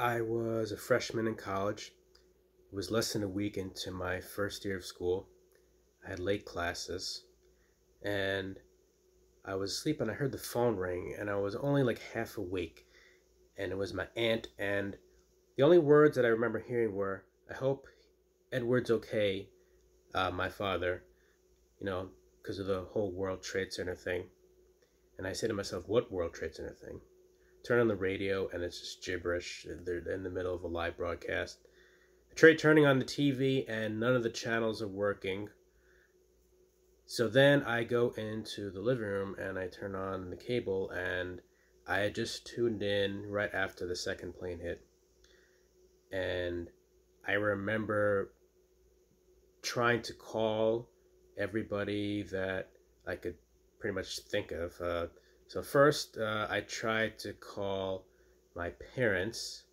I was a freshman in college. It was less than a week into my first year of school. I had late classes and I was asleep and I heard the phone ring and I was only like half awake. And it was my aunt, and the only words that I remember hearing were, "I hope Edward's okay, my father," because of the whole World Trade Center thing. And I said to myself, "What World Trade Center thing?" Turn on the radio and it's just gibberish. They're in the middle of a live broadcast. I tried turning on the TV and none of the channels are working. So then I go into the living room and I turn on the cable, and I had just tuned in right after the second plane hit. And I remember trying to call everybody that I could pretty much think of. So first, I tried to call my parents,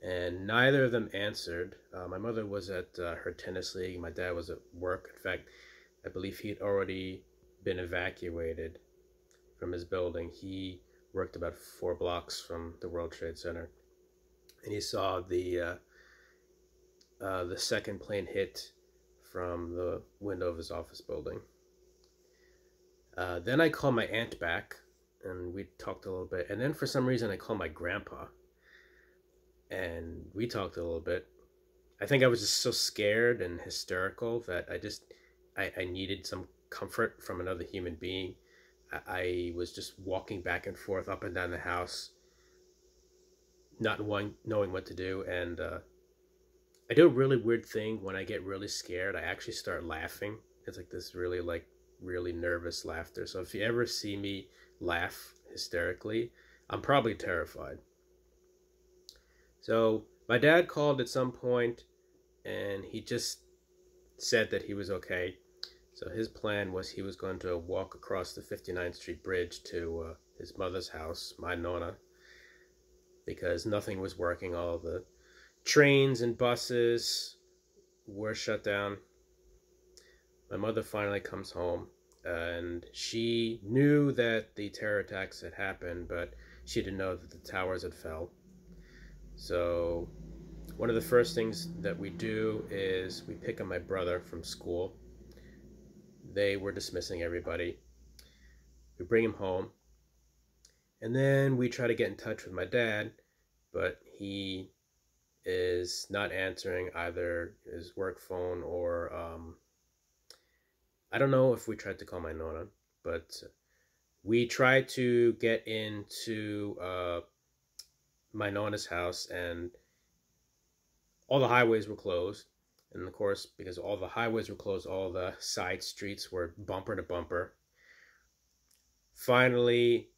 and neither of them answered. My mother was at her tennis league. My dad was at work. In fact, I believe he had already been evacuated from his building. He worked about 4 blocks from the World Trade Center, and he saw the second plane hit from the window of his office building. Then I called my aunt back, and we talked a little bit. And then for some reason, I called my grandpa, and we talked a little bit. I think I was just so scared and hysterical that I needed some comfort from another human being. I was just walking back and forth up and down the house, not knowing what to do. And I do a really weird thing when I get really scared. I actually start laughing. It's like this really nervous laughter. So if you ever see me laugh hysterically, I'm probably terrified. So my dad called at some point, and he just said that he was okay. So his plan was he was going to walk across the 59th Street Bridge to his mother's house, my nonna, because nothing was working. All the trains and buses were shut down. My mother finally comes home, and she knew that the terror attacks had happened, but she didn't know that the towers had fell. So one of the first things that we do is we pick up my brother from school. They were dismissing everybody. We bring him home, and then we try to get in touch with my dad, but he is not answering either his work phone or I don't know if we tried to call my nonna, but we tried to get into my nonna's house, and all the highways were closed. And of course, because all the highways were closed, all the side streets were bumper to bumper. Finally,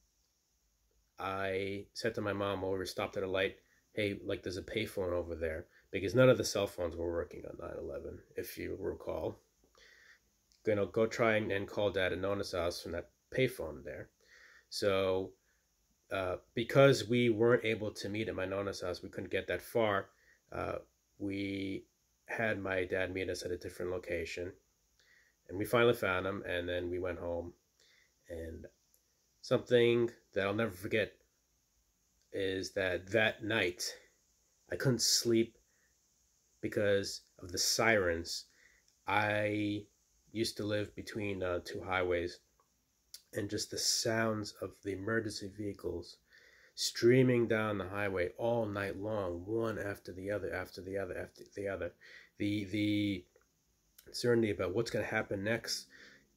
I said to my mom while we were stopped at a light, "Hey, like there's a payphone over there," because none of the cell phones were working on 9/11, if you recall. Go try and call Dad at Nona's house from that payphone there. So because we weren't able to meet at my Nona's house, we couldn't get that far. We had my dad meet us at a different location, and we finally found him, and then we went home. And something that I'll never forget is that night I couldn't sleep because of the sirens. I used to live between 2 highways, and just the sounds of the emergency vehicles streaming down the highway all night long, one after the other, after the other, after the other. The uncertainty about what's going to happen next,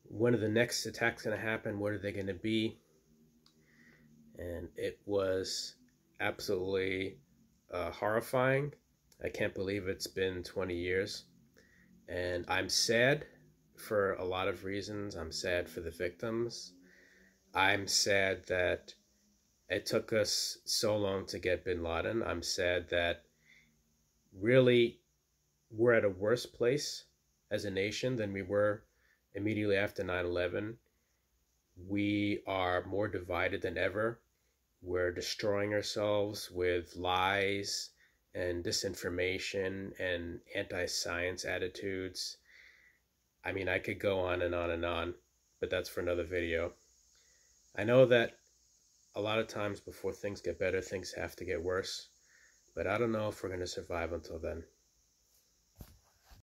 when are the next attacks going to happen, what are they going to be? And it was absolutely horrifying. I can't believe it's been 20 years. And I'm sad for a lot of reasons. I'm sad for the victims. I'm sad that it took us so long to get bin Laden. I'm sad that really we're at a worse place as a nation than we were immediately after 9/11. We are more divided than ever. We're destroying ourselves with lies and disinformation and anti-science attitudes. I mean, I could go on and on and on, but that's for another video. I know that a lot of times before things get better, things have to get worse. But I don't know if we're going to survive until then.